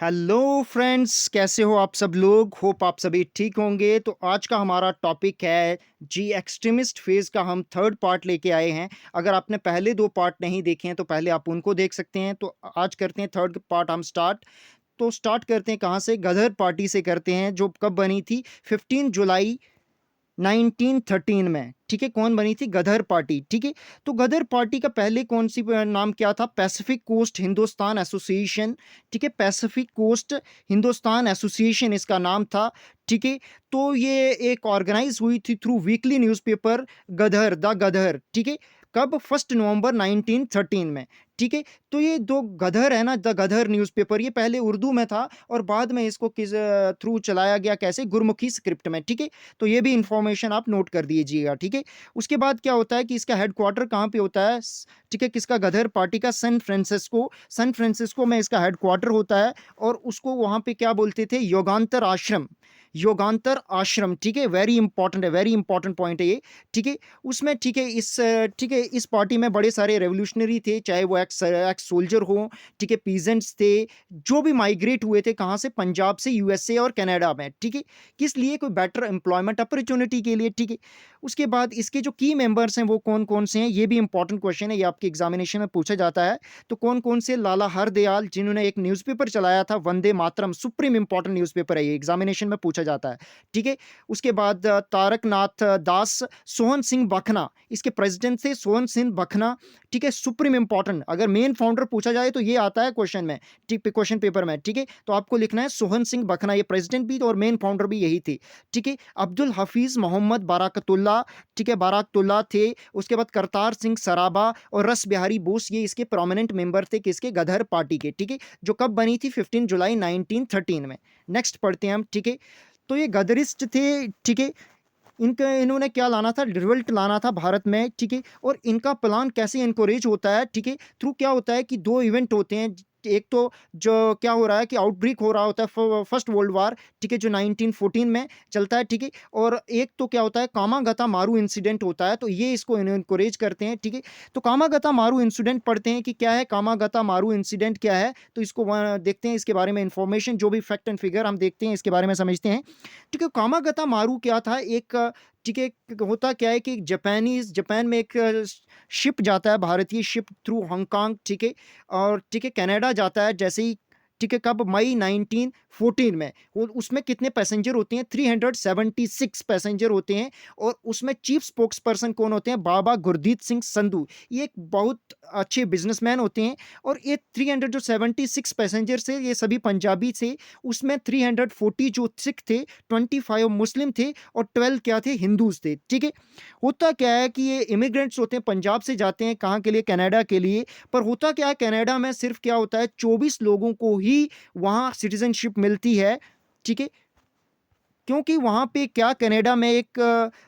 Hello friends, कैसे हो आप सब लोग। होप आप सभी ठीक होंगे। तो आज का हमारा टॉपिक है जी एक्सट्रीमिस्ट फेज का। हम थर्ड पार्ट लेके आए हैं। अगर आपने पहले दो पार्ट नहीं देखे हैं तो पहले आप उनको देख सकते हैं। तो आज करते हैं थर्ड पार्ट हम स्टार्ट। तो स्टार्ट करते हैं कहाँ से? गदर पार्टी से करते हैं, जो कब बनी थी? 15 जुलाई 1913 में। ठीक है, कौन बनी थी? गदर पार्टी। ठीक है, तो गदर पार्टी का पहले कौन सी नाम क्या था? Pacific coast Hindustan association. ठीक है, पैसिफिक कोस्ट हिंदुस्तान एसोसिएशन इसका नाम था। ठीक है, तो ये एक ऑर्गेनाइज हुई थी through weekly newspaper Ghadar, the Ghadar. ठीक है, कब? 1 नवंबर 1913 में। ठीक है, तो ये दो गदर है ना, द गदर न्यूज़पेपर, ये पहले उर्दू में था और बाद में इसको किस थ्रू चलाया गया, कैसे? गुरमुखी स्क्रिप्ट में। ठीक है, तो ये भी इंफॉर्मेशन आप नोट कर दीजिएगा। ठीक है, उसके बाद क्या होता है कि इसका हेडक्वार्टर कहाँ पे होता है? ठीक है, किसका? गदर पार्टी का सैन फ्रांसिस्को में इसका हेडक्वार्टर होता है। और उसको वहाँ पे क्या बोलते थे? योगांतर आश्रम। योगांतर आश्रम। ठीक है, वेरी इंपॉर्टेंट है, वेरी इंपॉर्टेंट पॉइंट है ये। ठीक है, उसमें ठीक है ठीक है, इस पार्टी में बड़े सारे रेवोल्यूशनरी थे, चाहे वो एक्स एक्स सोल्जर हो, ठीक है, पीजेंट्स थे, जो भी माइग्रेट हुए थे कहाँ से? पंजाब से यूएसए और कनाडा में। ठीक है, किस लिए? कोई बेटर एम्प्लॉयमेंट अपॉर्चुनिटी के लिए। ठीक है, उसके बाद इसके जो की मेंबर्स हैं वो कौन कौन से हैं, ये भी इंपॉर्टेंट क्वेश्चन है, ये आपके एग्जामिनेशन में पूछा जाता है। तो कौन कौन से? लाला हरदयाल, जिन्होंने एक न्यूज़पेपर चलाया था Vande Mataram, supreme important newspaper है, ये एग्जामिनेशन में पूछा जाता है। ठीक है, उसके बाद तारक नाथ दास, सोहन सिंह बखना, इसके प्रेसिडेंट थे सोहन सिंह बखना। ठीक है, सुप्रीम इंपॉर्टेंट, अगर मेन फाउंडर पूछा जाए तो ये आता है क्वेश्चन में, ठीक, क्वेश्चन पेपर में। ठीक है, तो आपको लिखना है सोहन सिंह बखना, ये प्रेसिडेंट भी और मेन फाउंडर भी यही थे। ठीक है, अब्दुल हफीज मोहम्मद बाराकतुल्ला, ठीक है, बाराकतुल्ला थे। उसके बाद करतार सिंह सराबा और रस बिहारी बोस, ये इसके प्रोमिनेंट मेंबर थे, किसके? गदर पार्टी के। ठीक है, जो कब बनी थी? 15 जुलाई 1913 में। नेक्स्ट पढ़ते हैं हम। ठीक है, तो ये गदरिस्ट थे। ठीक है, इनका इन्होंने क्या लाना था? रिवल्ट लाना था भारत में। ठीक है, और इनका प्लान कैसे इनकरेज होता है? ठीक है, थ्रू क्या होता है कि दो इवेंट होते हैं। एक तो जो क्या हो रहा है कि आउटब्रेक हो रहा होता है, फर्स्ट वर्ल्ड वार। ठीक है, जो 1914 में चलता है। ठीक है, और एक तो क्या होता है? कामागता मारू इंसिडेंट होता है, तो ये इसको इनकरेज करते हैं। ठीक है, तो कामागता मारू इंसिडेंट पढ़ते हैं कि क्या है कामागता मारू इंसिडेंट, क्या है? तो इसको देखते हैं, इसके बारे में इंफॉर्मेशन, जो भी फैक्ट एंड फिगर हम देखते हैं इसके बारे में समझते हैं। ठीक है, कामागता मारू क्या था? एक ठीक है, होता क्या है कि जापान में एक शिप जाता है, भारतीय शिप, थ्रू हांगकांग। ठीक है, और ठीक है, कनाडा जाता है जैसे ही। ठीक है, कब? मई 1914 में। उसमें कितने पैसेंजर होते हैं? 376 पैसेंजर होते हैं। और उसमें चीफ स्पोक्स पर्सन कौन होते हैं? बाबा गुरदीत सिंह संधू, ये एक बहुत अच्छे बिजनेसमैन होते हैं। और ये 300 जो 76 पैसेंजर से, ये सभी पंजाबी थे। उसमें 340 जो सिख थे, 25 मुस्लिम थे और 12 क्या थे? हिंदूज थे। ठीक है, होता क्या है कि ये इमिग्रेंट्स होते हैं, पंजाब से जाते हैं कहाँ के लिए? कनाडा के लिए। पर होता क्या है, कनाडा में सिर्फ क्या होता है? 24 लोगों को ही वहाँ सिटीजनशिप मिलती है। ठीक है, क्योंकि वहाँ पे क्या, कनाडा में एक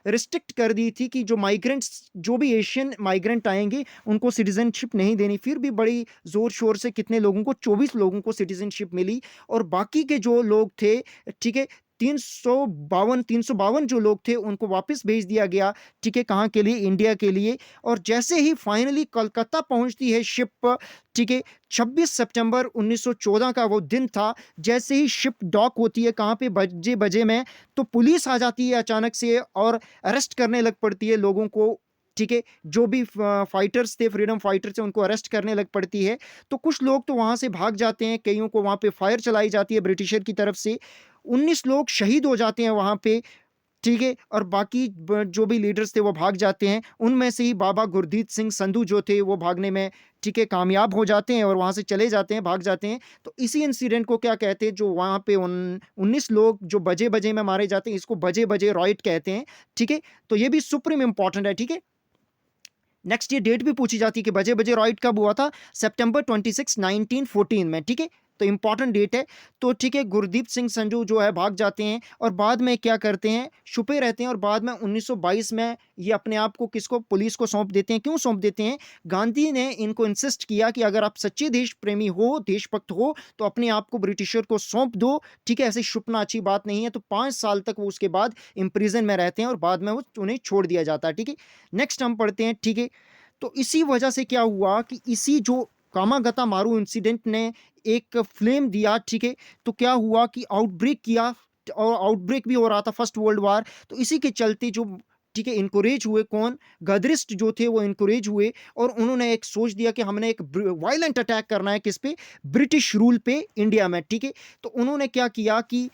रिस्ट्रिक्ट कर दी थी कि जो माइग्रेंट्स, जो भी एशियन माइग्रेंट आएंगे उनको सिटीजनशिप नहीं देनी। फिर भी बड़ी ज़ोर शोर से कितने लोगों को? 24 लोगों को सिटीजनशिप मिली। और बाकी के जो लोग थे, ठीक है, 352 जो लोग थे उनको वापस भेज दिया गया। ठीक है, कहाँ के लिए? इंडिया के लिए। और जैसे ही फाइनली कलकत्ता पहुंचती है शिप, ठीक है, 26 सितंबर 1914 का वो दिन था। जैसे ही शिप डॉक होती है, कहाँ पे? बजे बजे में। तो पुलिस आ जाती है अचानक से और अरेस्ट करने लग पड़ती है लोगों को। ठीक है, जो भी फाइटर्स थे, फ्रीडम फाइटर्स थे, उनको अरेस्ट करने लग पड़ती है। तो कुछ लोग तो वहां से भाग जाते हैं, कईयों को वहां पे फायर चलाई जाती है ब्रिटिशर की तरफ से। 19 लोग शहीद हो जाते हैं वहां पे। ठीक है, और बाकी जो भी लीडर्स थे वो भाग जाते हैं। उनमें से ही बाबा गुरदीत सिंह संधू जो थे वो भागने में, ठीक है, कामयाब हो जाते हैं और वहां से चले जाते हैं, भाग जाते हैं। तो इसी इंसिडेंट को क्या कहते हैं? जो वहां पे 19 लोग जो बजे बजे में मारे जाते हैं, इसको बजे बजे रॉयट कहते हैं। ठीक है, तो ये भी सुप्रीम इंपॉर्टेंट है। ठीक है, नेक्स्ट ये डेट भी पूछी जाती है कि बजे बजे रॉइट कब हुआ था? सितंबर 26 1914 में। ठीक है, तो इंपॉर्टेंट डेट है। तो ठीक है, गुरदीप सिंह संजू जो है भाग जाते हैं और बाद में क्या करते हैं? छुपे रहते हैं। और बाद में 1922 में ये अपने आप को किसको? पुलिस को सौंप देते हैं। क्यों सौंप देते हैं? गांधी ने इनको इंसिस्ट किया कि अगर आप सच्चे देश प्रेमी हो, देशभक्त हो, तो अपने आप को ब्रिटिशर को सौंप दो। ठीक है, ऐसे छुपना अच्छी बात नहीं है। तो 5 साल तक वो उसके बाद इम्प्रिजन में रहते हैं और बाद में वो उन्हें छोड़ दिया जाता है। ठीक है, नेक्स्ट हम पढ़ते हैं। ठीक है, तो इसी वजह से क्या हुआ कि इसी जो कामागता मारू इंसिडेंट ने एक फ्लेम दिया, ठीक है। तो क्या हुआ कि आउटब्रेक किया, और आउटब्रेक भी हो रहा था फर्स्ट वर्ल्ड वार। तो इसी के चलते जो, ठीक है, इनकरेज हुए कौन, गदरिस्ट जो थे वो इनकरेज हुए, और उन्होंने एक सोच दिया कि हमने एक वायलेंट अटैक करना है किस पे, ब्रिटिश रूल पे इंडिया में, ठीक है। तो उन्होंने क्या किया कि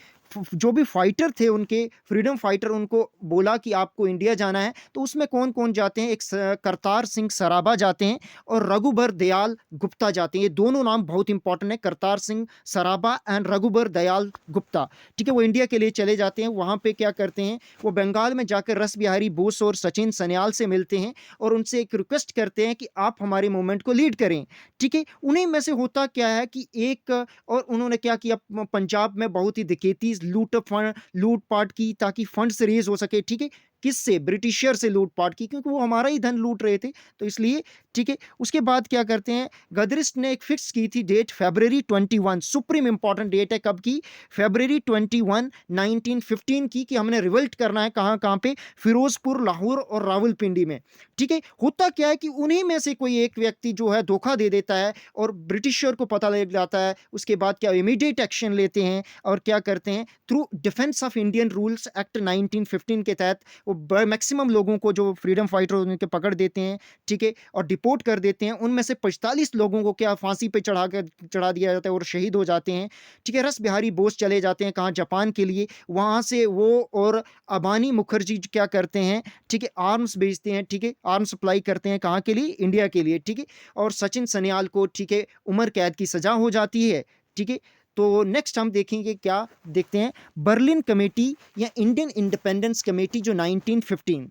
जो भी फाइटर थे उनके, फ्रीडम फाइटर, उनको बोला कि आपको इंडिया जाना है। तो उसमें कौन कौन जाते हैं, एक करतार सिंह सराभा जाते हैं और रघुबर दयाल गुप्ता जाते हैं। ये दोनों नाम बहुत इंपॉर्टेंट है, करतार सिंह सराभा एंड रघुबर दयाल गुप्ता, ठीक है। वो इंडिया के लिए चले जाते हैं। वहां पे क्या करते हैं, वो बंगाल में जाकर रस बिहारी बोस और सचिन सन्याल से मिलते हैं और उनसे एक रिक्वेस्ट करते हैं कि आप हमारे मूवमेंट को लीड करें, ठीक है। उन्हीं में से होता क्या है कि एक, और उन्होंने क्या किया, पंजाब में बहुत ही दिखेती लूटपाट की ताकि फंड्स रेज हो सके, ठीक है। किससे, ब्रिटिशर से लूटपाट की, क्योंकि वो हमारा ही धन लूट रहे थे, तो इसलिए, ठीक है। उसके बाद क्या करते हैं, गदरिस्ट ने एक फिक्स की थी डेट, फरवरी 21, सुप्रीम इंपॉर्टेंट डेट है, कब की, फरवरी 21 1915 की, कि हमने रिवल्ट करना है कहां कहां पे, फिरोजपुर, लाहौर और रावलपिंडी में, ठीक है। होता क्या है कि उन्हीं में से कोई एक व्यक्ति जो है धोखा दे देता है और ब्रिटिशर को पता लग जाता है। उसके बाद क्या, इमीडिएट एक्शन लेते हैं और क्या करते हैं, through defence of Indian rules act 1915 के तहत वो मैक्सिमम लोगों को, जो फ्रीडम फाइटर उनके पकड़ देते हैं, ठीक है, और डिपोर्ट कर देते हैं। उनमें से 45 लोगों को क्या फांसी पे चढ़ा दिया जाता है और शहीद हो जाते हैं, ठीक है। रस बिहारी बोस चले जाते हैं कहाँ, जापान के लिए। वहां से वो और अबानी मुखर्जी क्या करते हैं, ठीक है, आर्म्स भेजते हैं, ठीक है, आर्म्स सप्लाई करते हैं कहाँ के लिए, इंडिया के लिए, ठीक है। और सचिन सन्याल को, ठीक है, उम्र कैद की सजा हो जाती है, ठीक है। तो नेक्स्ट हम देखेंगे, क्या देखते हैं, बर्लिन कमेटी या इंडियन इंडिपेंडेंस कमेटी जो 1915,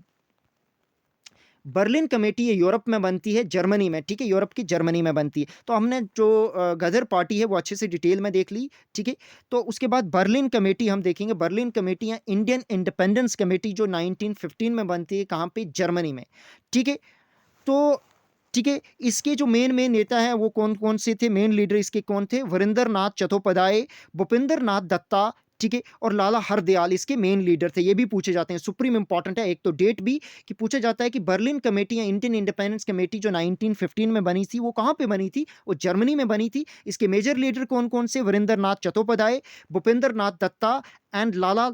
बर्लिन कमेटी ये यूरोप में बनती है, जर्मनी में, ठीक है, यूरोप की जर्मनी में बनती है। तो हमने जो गदर पार्टी है वो अच्छे से डिटेल में देख ली, ठीक है। तो उसके बाद बर्लिन कमेटी हम देखेंगे, बर्लिन कमेटी या इंडियन इंडिपेंडेंस कमेटी जो 1915 में बनती है, कहाँ पे, जर्मनी में, ठीक है। तो ठीक है, इसके जो मेन मेन नेता हैं वो कौन कौन से थे, मेन लीडर इसके कौन थे, वरिंदर नाथ चट्टोपाध्याय, भूपेंद्र नाथ दत्ता, ठीक है, और लाला हरदयाल इसके मेन लीडर थे। ये भी पूछे जाते हैं, सुप्रीम इंपॉर्टेंट है, एक तो डेट भी, कि पूछा जाता है कि बर्लिन कमेटी या इंडियन इंडिपेंडेंस कमेटी जो 1915 में बनी थी वो कहाँ पे बनी थी, वो जर्मनी में बनी थी। इसके मेजर लीडर कौन कौन से, वरिंदर नाथ चट्टोपाध्याय, भूपेंद्र नाथ दत्ता एंड लाला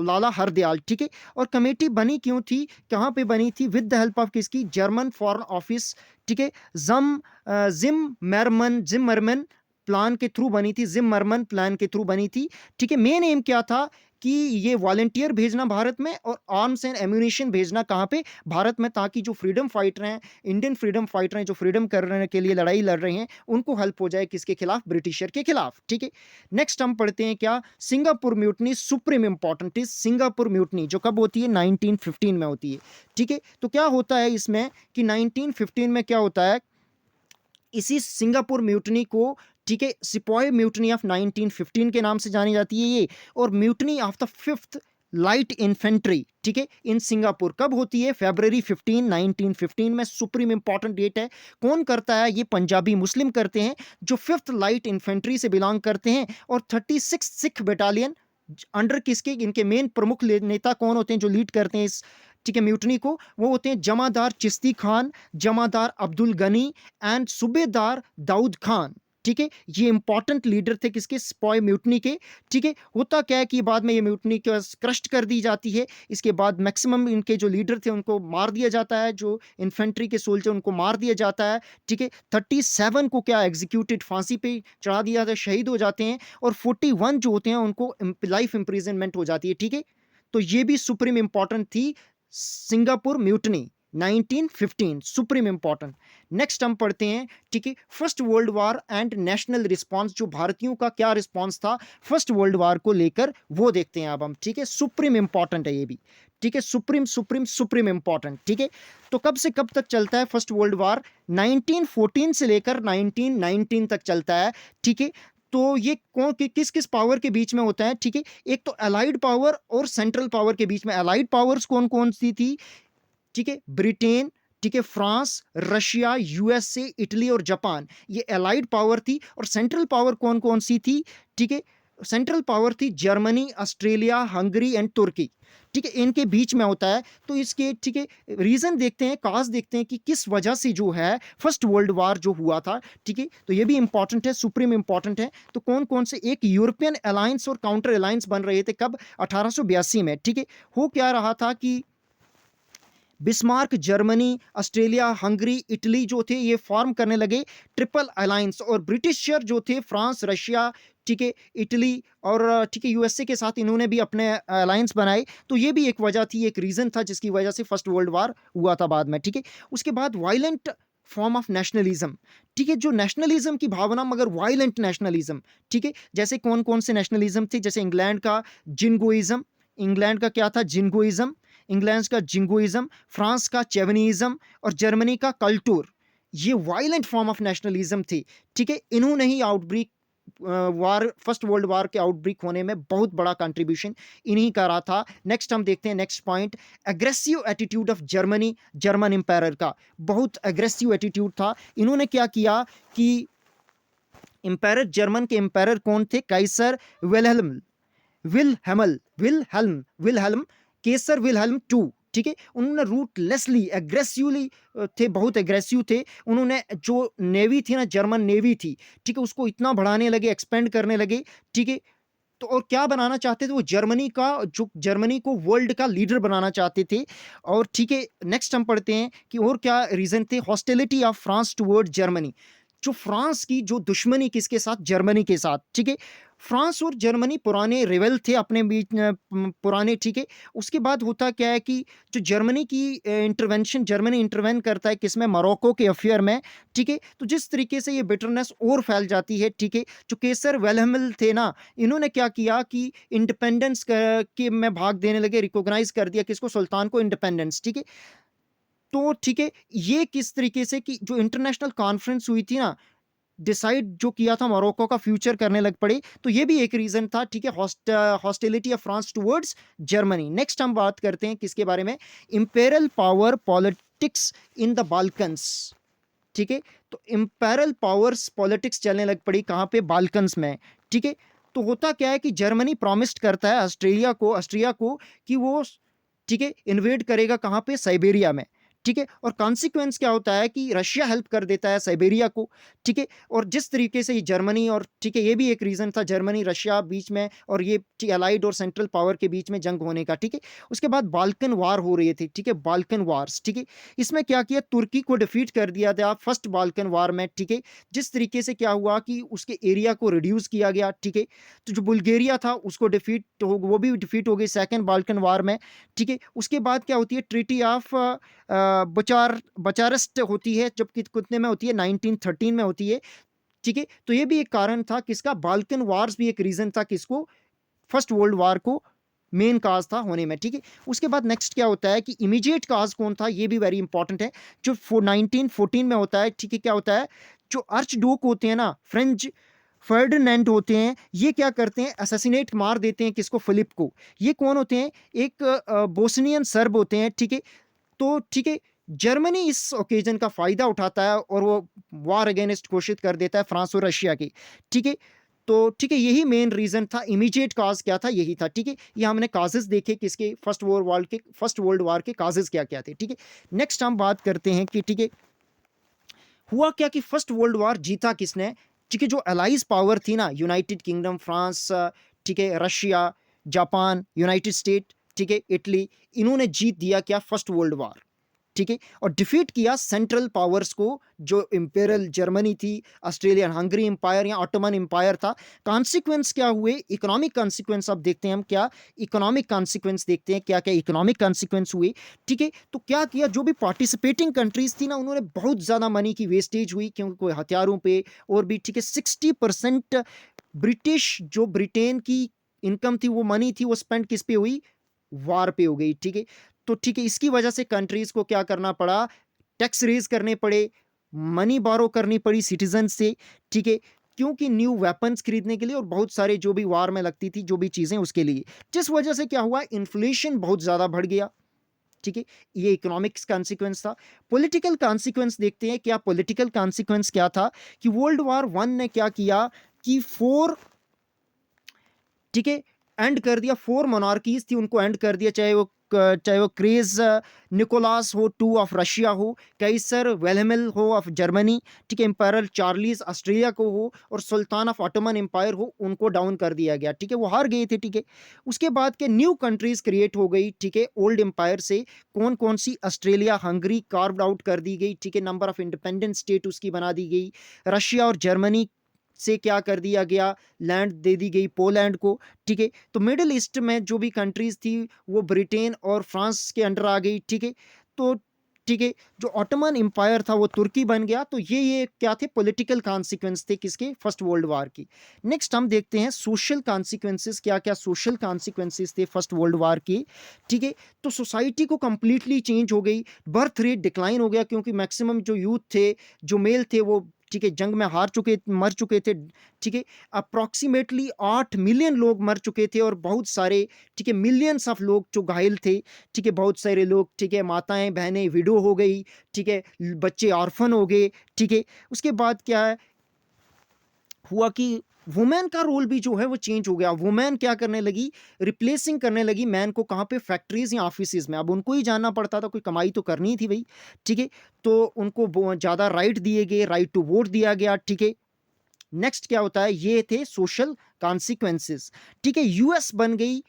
लाला हरदयाल, ठीक है। और कमेटी बनी क्यों थी, कहाँ पे बनी थी, विद द हेल्प ऑफ किसकी, जर्मन फॉरेन ऑफिस, ठीक है, जिममरमन प्लान के थ्रू बनी थी, जिममरमन प्लान के थ्रू बनी थी, ठीक है। मेन एम क्या था कि ये वॉलंटियर भेजना भारत में और आर्म्स एंड एम्यूनिशन भेजना कहाँ पे, भारत में, ताकि जो फ्रीडम फाइटर हैं, इंडियन फ्रीडम फाइटर हैं, जो फ्रीडम करने के लिए लड़ाई लड़ रहे हैं, उनको हेल्प हो जाए किसके खिलाफ, ब्रिटिशर के खिलाफ, ठीक है। नेक्स्ट हम पढ़ते हैं क्या, Singapore mutiny, supreme important is Singapore mutiny, जो कब होती है, 1915 में होती है, ठीक है। तो क्या होता है इसमें कि 1915 में क्या होता है, इसी सिंगापुर म्यूटनी को, ठीक है, सिपॉय म्यूटनी ऑफ 1915 के नाम से जानी जाती है ये, और mutiny of the fifth light infantry, ठीक है, इन सिंगापुर कब होती है, फरवरी 15 1915 में, सुप्रीम इंपॉर्टेंट डेट है। कौन करता है ये, पंजाबी मुस्लिम करते हैं जो फिफ्थ लाइट इन्फेंट्री से बिलोंग करते हैं, और 36 सिख बटालियन अंडर किसके, इनके मेन प्रमुख नेता कौन होते हैं जो लीड करते हैं इस, ठीक है, म्यूटनी को, वो होते हैं जमादार चिश्ती खान, जमादार अब्दुल गनी एंड सूबेदार दाऊद खान, ठीक है। ये इंपॉर्टेंट लीडर थे किसके, स्पॉय म्यूटनी के, ठीक है। होता क्या है कि बाद में ये म्यूटनी क्रस्ट कर दी जाती है। इसके बाद मैक्सिमम इनके जो लीडर थे उनको मार दिया जाता है, जो इन्फेंट्री के सोल्जर उनको मार दिया जाता है, ठीक है। 37 को क्या एग्जीक्यूटेड, फांसी पे चढ़ा दिया जाता है, शहीद हो जाते हैं, और 41 जो होते हैं उनको लाइफ इंप्रिजनमेंट हो जाती है, ठीक है। तो ये भी सुप्रीम इंपॉर्टेंट थी, Singapore mutiny 1915, supreme important. Next हम पढ़ते हैं, ठीक है, first world war and national response, जो भारतीयों का क्या रिस्पांस था फर्स्ट वर्ल्ड वार को लेकर, वो देखते हैं अब हम, ठीक है। सुप्रीम इंपॉर्टेंट है ये भी, ठीक है, सुप्रीम सुप्रीम सुप्रीम इंपॉर्टेंट, ठीक है। तो कब से कब तक चलता है फर्स्ट वर्ल्ड वार, 1914 से लेकर 1919 तक चलता है, ठीक है। तो ये कौन किस किस पावर के बीच में होता है, ठीक है। एक तो अलाइड पावर और सेंट्रल पावर के बीच में, अलाइड पावर्स कौन कौन सी थी, ठीक है, ब्रिटेन, ठीक है, फ्रांस, रशिया, यूएसए, इटली और जापान, ये अलाइड पावर थी। और सेंट्रल पावर कौन कौन सी थी, ठीक है, सेंट्रल पावर थी जर्मनी, ऑस्ट्रेलिया, हंगरी एंड तुर्की, ठीक है, इनके बीच में होता है। तो इसके, ठीक है, रीजन देखते हैं, काज देखते हैं कि किस वजह से जो है फर्स्ट वर्ल्ड वार जो हुआ था, ठीक है, तो ये भी इंपॉर्टेंट है, सुप्रीम इंपॉर्टेंट है। तो कौन कौन से, एक यूरोपियन अलायंस और काउंटर अलायंस बन रहे थे कब, 1882 में, ठीक है। हो क्या रहा था कि Bismarck Germany, Australia, Hungary, Italy जो थे ये फॉर्म करने लगे ट्रिपल अलायंस, और ब्रिटिशर जो थे फ्रांस, रशिया, ठीक है, इटली और ठीक है यूएसए के साथ इन्होंने भी अपने अलायंस बनाए। तो ये भी एक वजह थी, एक रीजन था जिसकी वजह से फर्स्ट वर्ल्ड वार हुआ था बाद में, ठीक है। उसके बाद वायलेंट फॉर्म ऑफ नेशनलिज्म, ठीक है, जो नेशनलिज्म की भावना मगर वायलेंट नेशनलिज्म, ठीक है। जैसे कौन कौन से नेशनलिज्म थे, जैसे इंग्लैंड का जिंगोइज्म, इंग्लैंड का क्या था, जिंगोइज्म, इंग्लैंड का जिंगोइज्म, फ्रांस का चेवनिज्म और जर्मनी का कल्टूर, ये वायलेंट फॉर्म ऑफ नेशनलिज्म थी, ठीक है। इन्होंने ही आउटब्रेक वार, फर्स्ट वर्ल्ड वार के आउटब्रेक होने में बहुत बड़ा कंट्रीब्यूशन इन्हीं का रहा था। नेक्स्ट हम देखते हैं, next point, aggressive attitude of Germany, German empire का बहुत एग्रेसिव एटीट्यूड था। इन्होंने क्या किया कि एम्पायर, जर्मन के एम्पायर कौन थे, Kaiser Wilhelm, Wilhelm Kaiser Wilhelm two, ठीक है। उन्होंने रूटलेसली एग्रेसिवली थे, बहुत एग्रेसिव थे। उन्होंने जो नेवी थी ना, जर्मन नेवी थी, ठीक है, उसको इतना बढ़ाने लगे, एक्सपेंड करने लगे, ठीक है। तो और क्या बनाना चाहते थे वो, जर्मनी का, जो जर्मनी को वर्ल्ड का लीडर बनाना चाहते थे। और ठीक है, नेक्स्ट हम पढ़ते हैं कि और क्या रीजन थे, hostility of France toward Germany, जो फ्रांस की जो दुश्मनी किसके साथ, जर्मनी के साथ, ठीक है। फ्रांस और जर्मनी पुराने रिवेल थे अपने बीच पुराने, ठीक है। उसके बाद होता क्या है कि जो जर्मनी की इंटरवेंशन, जर्मनी इंटरवेन करता है किसमें, मोरक्को के अफेयर में, ठीक है। तो जिस तरीके से ये बिटरनेस और फैल जाती है, ठीक है। जो केसर वेलहमिल थे ना, इन्होंने क्या किया कि इंडिपेंडेंस के में भाग देने लगे, रिकॉग्नाइज कर दिया किसको, सुल्तान को, इंडिपेंडेंस, ठीक है। तो ठीक है, ये किस तरीके से कि जो इंटरनेशनल कॉन्फ्रेंस हुई थी ना, डिसाइड जो किया था मोरक्को का फ्यूचर करने लग पड़े, तो ये भी एक रीजन था, ठीक है, hostility of France towards Germany. Next हम बात करते हैं किसके बारे में, imperial power politics in the Balkans, ठीक है। तो इंपेरियल पावर्स पॉलिटिक्स चलने लग पड़ी कहां पे, बाल्कन्स में, ठीक है। तो होता क्या है कि जर्मनी प्रॉमिस्ड करता है ऑस्ट्रिया को कि वो, ठीक है, इन्वेड करेगा कहां पे, साइबेरिया में, ठीक है। और कॉन्सिक्वेंस क्या होता है कि रशिया हेल्प कर देता है साइबेरिया को, ठीक है। और जिस तरीके से ये जर्मनी और, ठीक है, ये भी एक रीजन था जर्मनी रशिया बीच में, और ये अलाइड और सेंट्रल पावर के बीच में जंग होने का, ठीक है। उसके बाद बाल्कन वार हो रही थी, ठीक है, बाल्कन वार्स, ठीक है। इसमें क्या किया, तुर्की को डिफीट कर दिया था फर्स्ट बाल्कन वार में, ठीक है। जिस तरीके से क्या हुआ कि उसके एरिया को रिड्यूस किया गया, ठीक है। तो जो बुल्गारिया था उसको डिफीट हो, वो भी डिफीट हो गई सेकेंड बाल्कन वार में, ठीक है। उसके बाद क्या होती है, ट्रीटी ऑफ बचारेस्ट होती है, जब कितने में होती है, 1913 में होती है, ठीक है। तो ये भी एक कारण था किसका, बाल्कन वार्स भी एक रीजन था किसको, फर्स्ट वर्ल्ड वार को मेन काज था होने में, ठीक है। उसके बाद नेक्स्ट क्या होता है कि इमीडिएट काज कौन था, ये भी वेरी इंपॉर्टेंट है, जो 1914 में होता है, ठीक है। क्या होता है, जो आर्च डूक होते हैं ना, फ्रेंच फर्डिनेंड होते हैं, ये क्या करते हैं, असैसिनेट मार देते हैं किसको, फिलिप को। ये कौन होते हैं, एक बोस्नियन सर्ब होते हैं, ठीक है। तो ठीक है, जर्मनी इस ओकेजन का फायदा उठाता है और वो वार अगेंस्ट घोषित कर देता है फ्रांस और रशिया की, ठीक है। तो ठीक है, यही मेन रीजन था, इमीडिएट काज क्या था, यही था, ठीक है। ये हमने काजेस देखे किसके, फर्स्ट वर्ल्ड वार के काजेस क्या क्या थे, ठीक है। नेक्स्ट हम बात करते हैं कि ठीक है, हुआ क्या कि फर्स्ट वर्ल्ड वार जीता किसने, ठीक है। जो अलाइज पावर थी ना, यूनाइटेड किंगडम, फ्रांस, ठीक है, रशिया, जापान, यूनाइटेड स्टेट, ठीक है, इटली, इन्होंने जीत दिया क्या, फर्स्ट वर्ल्ड वार, ठीक है। और डिफीट किया सेंट्रल पावर्स को, जो इंपेरियल जर्मनी थी, ऑस्ट्रेलियन हंगरी इंपायर या ऑटोमन इंपायर था। कॉन्सिक्वेंस क्या हुए, इकोनॉमिक कॉन्सिक्वेंस अब देखते हैं हम, क्या इकोनॉमिक कॉन्सिक्वेंस देखते हैं, क्या क्या इकोनॉमिक कॉन्सिक्वेंस हुए, ठीक है। तो क्या किया, जो भी पार्टिसिपेटिंग कंट्रीज थी ना, उन्होंने बहुत ज़्यादा मनी की वेस्टेज हुई, क्योंकि कोई हथियारों पे और भी, ठीक है। 60% ब्रिटिश, जो ब्रिटेन की इनकम थी, वो मनी थी, वो स्पेंड किस पे हुई, वार पे हो गई, ठीक है। तो ठीक है, इसकी वजह से कंट्रीज को क्या करना पड़ा, टैक्स रेज करने पड़े, मनी बारो करनी पड़ी सिटीजन से, ठीक है। क्योंकि न्यू वेपन्स खरीदने के लिए और बहुत सारे जो भी वार में लगती थी जो भी चीजें, उसके लिए, जिस वजह से क्या हुआ, इन्फ्लेशन बहुत ज्यादा बढ़ गया, ठीक है। ये इकोनॉमिक्स कॉन्सिक्वेंस था। पॉलिटिकल कॉन्सिक्वेंस देखते हैं, क्या पॉलिटिकल कॉन्सिक्वेंस क्या था, कि वर्ल्ड वार वन ने क्या किया कि 4 ठीक है, एंड कर दिया। 4 मोनार्कीज़ थी, उनको एंड कर दिया, चाहे वो क्रेज़ निकोलास हो टू ऑफ रशिया हो, काइसर विल्हेम हो ऑफ जर्मनी, ठीक है, एम्परर चार्ल्स ऑस्ट्रेलिया को हो, और सुल्तान ऑफ ऑटोमन एम्पायर हो, उनको डाउन कर दिया गया, ठीक है, वो हार गए थे, ठीक है। उसके बाद के न्यू कंट्रीज़ क्रिएट हो गई, ठीक है, ओल्ड एम्पायर से। कौन-कौन सी? ऑस्ट्रेलिया, हंगरी कार्व्ड आउट कर दी गई, ठीक है, नंबर ऑफ इंडिपेंडेंट स्टेट उसकी बना दी गई। रशिया और जर्मनी से क्या कर दिया गया? लैंड दे दी गई पोलैंड को, ठीक है। तो मिडिल ईस्ट में जो भी कंट्रीज थी वो ब्रिटेन और फ्रांस के अंडर आ गई, ठीक है। तो ठीक है, जो ऑटोमन एम्पायर था वो तुर्की बन गया। तो ये क्या थे? पॉलिटिकल कॉन्सिक्वेंस थे किसके? फर्स्ट वर्ल्ड वार की। नेक्स्ट हम देखते हैं सोशल कॉन्सिक्वेंसेस, क्या क्या सोशल कॉन्सिक्वेंसेस थे फर्स्ट वर्ल्ड वार के, ठीक है। तो सोसाइटी को कंप्लीटली चेंज हो गई, बर्थ रेट डिक्लाइन हो गया, क्योंकि मैक्सिमम जो यूथ थे, जो मेल थे, वो ठीक है जंग में मर चुके थे, ठीक है। अप्रॉक्सीमेटली 8 मिलियन लोग मर चुके थे, और बहुत सारे, ठीक है, मिलियंस ऑफ लोग जो घायल थे, ठीक है, बहुत सारे लोग, ठीक है, माताएं बहनें विडो हो गई, ठीक है, बच्चे ऑर्फन हो गए, ठीक है। उसके बाद क्या है हुआ कि वुमेन का रोल भी जो है वो चेंज हो गया। वुमेन क्या करने लगी? रिप्लेसिंग करने लगी मैन को। कहाँ पे? फैक्ट्रीज या ऑफिसेज में। अब उनको ही जानना पड़ता था, कोई कमाई तो करनी थी भाई, ठीक है। तो उनको ज़्यादा राइट दिए गए, राइट टू वोट दिया गया, ठीक है। नेक्स्ट क्या होता है? ये थे सोशल कॉन्सिक्वेंसेस, ठीक है। यूएस बन गई,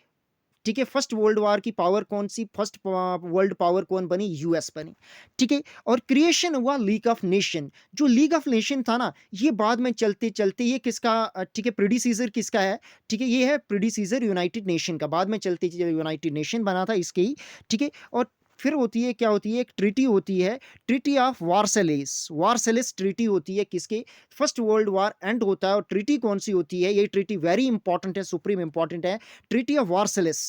ठीक है। फर्स्ट वर्ल्ड वार की पावर कौन सी? फर्स्ट वर्ल्ड पावर कौन बनी? यूएस बनी, ठीक है। और क्रिएशन हुआ लीग ऑफ नेशन। जो लीग ऑफ नेशन था ना, ये बाद में चलते चलते ये किसका, ठीक है, प्रीडिसीजर किसका है? ठीक है, ये है प्रीडिसीजर यूनाइटेड नेशन का। बाद में चलते यूनाइटेड नेशन बना था इसके ही, ठीक है। और फिर होती है, क्या होती है? एक ट्रीटी होती है, ट्रीटी ऑफ वार्सेलिस। वार्सेलिस ट्रीटी होती है किसके? फर्स्ट वर्ल्ड वार एंड होता है। और ट्रीटी कौन सी होती है? ये ट्रीटी वेरी इंपॉर्टेंट है, सुप्रीम इंपॉर्टेंट है, ट्रीटी ऑफ वार्सेलिस,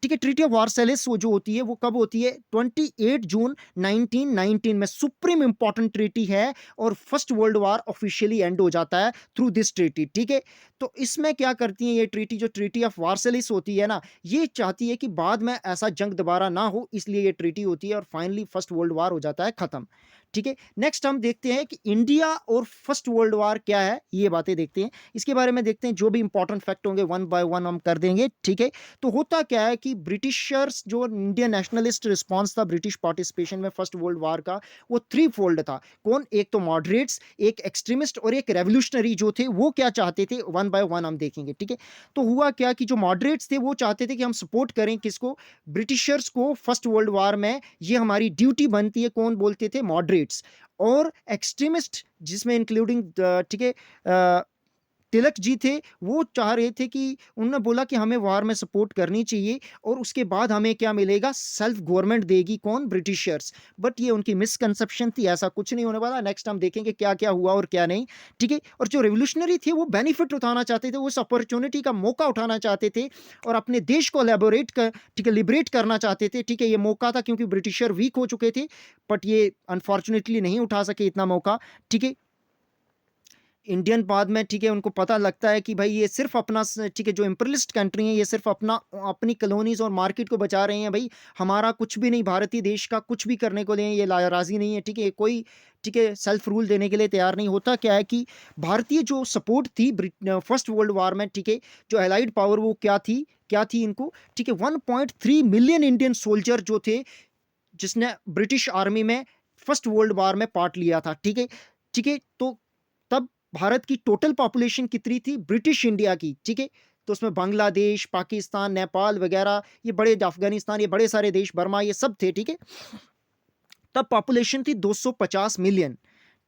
ठीक है। ट्रीटी ऑफ वार्सेलिस वो जो होती है वो कब होती है? 28 जून 1919 में। सुप्रीम इंपॉर्टेंट ट्रीटी है, और first world war officially and हो जाता है थ्रू दिस ट्रीटी, ठीक है। तो इसमें क्या करती है ये ट्रीटी? जो ट्रीटी ऑफ वार्सेलिस होती है ना, ये चाहती है कि बाद में ऐसा जंग दोबारा ना हो, इसलिए ये ट्रीटी होती है, और फाइनली फर्स्ट वर्ल्ड वार हो जाता है खत्म, ठीक है। नेक्स्ट हम देखते हैं कि इंडिया और फर्स्ट वर्ल्ड वार क्या है, ये बातें देखते हैं। इसके बारे में देखते हैं, जो भी इंपॉर्टेंट फैक्ट होंगे वन बाय वन हम कर देंगे, ठीक है। तो होता क्या है कि ब्रिटिशर्स, जो इंडियन नेशनलिस्ट रिस्पॉन्स था ब्रिटिश पार्टिसिपेशन में फर्स्ट वर्ल्ड वार का, वो थ्री फोल्ड था। कौन? एक तो मॉडरेट्स, एक एक्सट्रीमिस्ट, और एक रेवोल्यूशनरी जो थे, वो क्या चाहते थे? वन बाय वन हम देखेंगे, ठीक है। तो हुआ क्या कि जो मॉडरेट्स थे वो चाहते थे कि हम सपोर्ट करें किसको? ब्रिटिशर्स को फर्स्ट वर्ल्ड वार में, ये हमारी ड्यूटी बनती है। कौन बोलते थे? मॉडरेट्स। और एक्सट्रीमिस्ट, जिसमें इंक्लूडिंग, ठीक है, तिलक जी थे, वो चाह रहे थे कि, उन्होंने बोला कि हमें वार में सपोर्ट करनी चाहिए, और उसके बाद हमें क्या मिलेगा? सेल्फ गवर्नमेंट देगी। कौन? ब्रिटिशर्स। बट ये उनकी मिसकंसेप्शन थी, ऐसा कुछ नहीं होने वाला। नेक्स्ट हम देखेंगे क्या क्या हुआ और क्या नहीं, ठीक है। और जो रेवोल्यूशनरी थे वो बेनिफिट उठाना चाहते थे, उस अपॉर्चुनिटी का मौका उठाना चाहते थे, और अपने देश को लेबोरेट कर, ठीक है, लिबरेट करना चाहते थे, ठीक है। ये मौका था, क्योंकि ब्रिटिशर वीक हो चुके थे, बट ये अनफॉर्चुनेटली नहीं उठा सके इतना मौका, ठीक है। इंडियन बाद में, ठीक है, उनको पता लगता है कि भाई ये सिर्फ अपना, ठीक है, जो इंपीरियलिस्ट कंट्री है, ये सिर्फ अपनी कॉलोनीज और मार्केट को बचा रहे हैं भाई। हमारा कुछ भी नहीं, भारतीय देश का कुछ भी करने को लिए ये राजी नहीं है, ठीक है। कोई, ठीक है, सेल्फ रूल देने के लिए तैयार नहीं होता। क्या है कि भारतीय जो सपोर्ट थी फर्स्ट वर्ल्ड वार में, ठीक है, जो एलाइड पावर, वो क्या थी इनको, ठीक है। 1.3 मिलियन इंडियन सोल्जर जो थे, जिसने ब्रिटिश आर्मी में फर्स्ट वर्ल्ड वार में पार्ट लिया था, ठीक है, ठीक है। तो तब भारत की टोटल पॉपुलेशन कितनी थी ब्रिटिश इंडिया की, ठीक है। तो उसमें बांग्लादेश, पाकिस्तान, नेपाल वगैरह, ये बड़े, अफगानिस्तान, ये बड़े सारे देश, बर्मा, ये सब थे, ठीक है। तब पॉपुलेशन थी 250 मिलियन,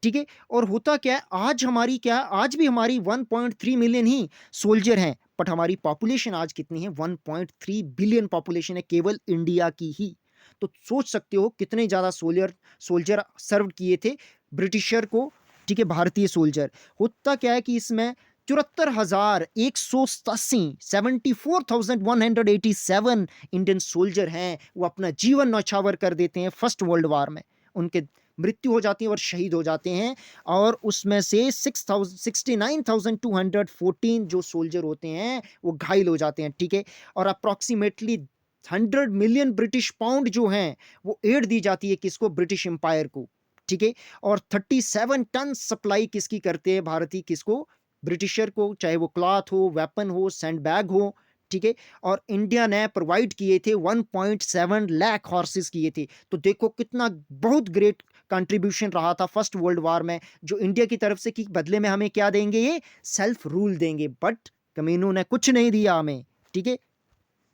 ठीक है। और होता क्या है, आज हमारी क्या है, आज भी हमारी 1.3 मिलियन ही सोल्जर हैं, बट हमारी पॉपुलेशन आज कितनी है? 1.3 बिलियन पॉपुलेशन है केवल इंडिया की ही। तो सोच सकते हो कितने ज्यादा सोल्जर सोल्जर सर्व किए थे ब्रिटिशर को, ठीक है, भारतीय सोल्जर। होता क्या है कि इसमें 74,187, 74,187 इंडियन सोल्जर हैं, वो अपना जीवन न्यौछावर कर देते हैं फर्स्ट वर्ल्ड वार में। उनके मृत्यु हो जाती है और शहीद हो जाते हैं। और उसमें से 69,214 जो सोल्जर होते हैं वो घायल हो जाते हैं, ठीक है। और अप्रॉक्सीमेटली 100 मिलियन ब्रिटिश पाउंड जो हैं वो एड दी जाती है किसको? ब्रिटिश एम्पायर को, ठीक है। और 37 टन सप्लाई किसकी करते हैं? भारतीय किसको? ब्रिटिशर को। चाहे वो क्लॉथ हो, वेपन हो, सैंड बैग हो, ठीक है, और इंडिया ने प्रोवाइड किए थे 1.7 लाख हॉर्सेस किए थे। तो देखो कितना बहुत ग्रेट कंट्रीब्यूशन रहा था फर्स्ट वर्ल्ड वॉर में जो इंडिया की तरफ से, कि बदले में हमें क्या देंगे, ये सेल्फ रूल देंगे, बट कमीनों ने कुछ नहीं दिया हमें। ठीक है,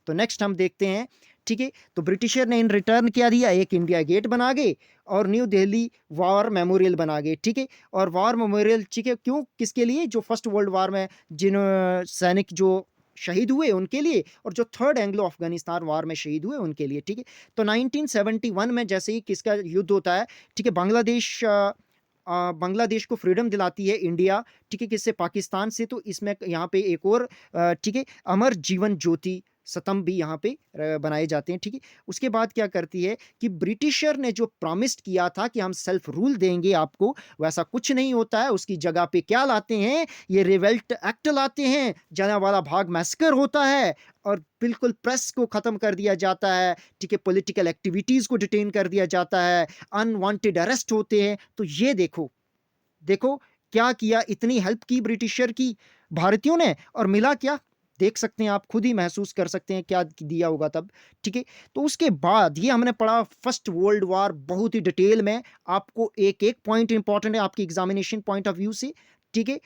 तो नेक्स्ट हम देखते हैं। ठीक है, तो ब्रिटिशर ने इन रिटर्न क्या दिया, एक इंडिया गेट बना गए और न्यू दिल्ली वॉर मेमोरियल बना गए। ठीक है, और वॉर मेमोरियल, ठीक है, क्यों, किसके लिए, जो फर्स्ट वर्ल्ड वॉर में जिन सैनिक जो शहीद हुए उनके लिए, और जो थर्ड एंग्लो अफगानिस्तान वॉर में शहीद हुए उनके लिए। ठीक है, तो 1971 में जैसे ही किसका युद्ध होता है, ठीक है, बांग्लादेश को फ्रीडम दिलाती है इंडिया, ठीक है, किससे, पाकिस्तान से। तो इसमें यहाँ पे एक और ठीक है, अमर जीवन ज्योति स्तंभ भी यहाँ पे बनाए जाते हैं। ठीक है, उसके बाद क्या करती है कि ब्रिटिशर ने जो प्रॉमिस्ड किया था कि हम सेल्फ रूल देंगे आपको, वैसा कुछ नहीं होता है। उसकी जगह पे क्या लाते हैं, ये रिवेल्ट एक्ट लाते हैं, जलियांवाला बाग मैसेकर होता है, और बिल्कुल प्रेस को खत्म कर दिया जाता है। ठीक है, पॉलिटिकल एक्टिविटीज को डिटेन कर दिया जाता है, अनवांटेड अरेस्ट होते हैं। तो ये देखो, देखो क्या किया, इतनी हेल्प की ब्रिटिशर की भारतीयों ने, और मिला क्या, देख सकते हैं आप, खुद ही महसूस कर सकते हैं क्या दिया होगा तब। ठीक है, तो उसके बाद ये हमने पढ़ा फर्स्ट वर्ल्ड वॉर बहुत ही डिटेल में, आपको एक एक पॉइंट इंपॉर्टेंट है आपकी एग्जामिनेशन पॉइंट ऑफ व्यू से। ठीक है,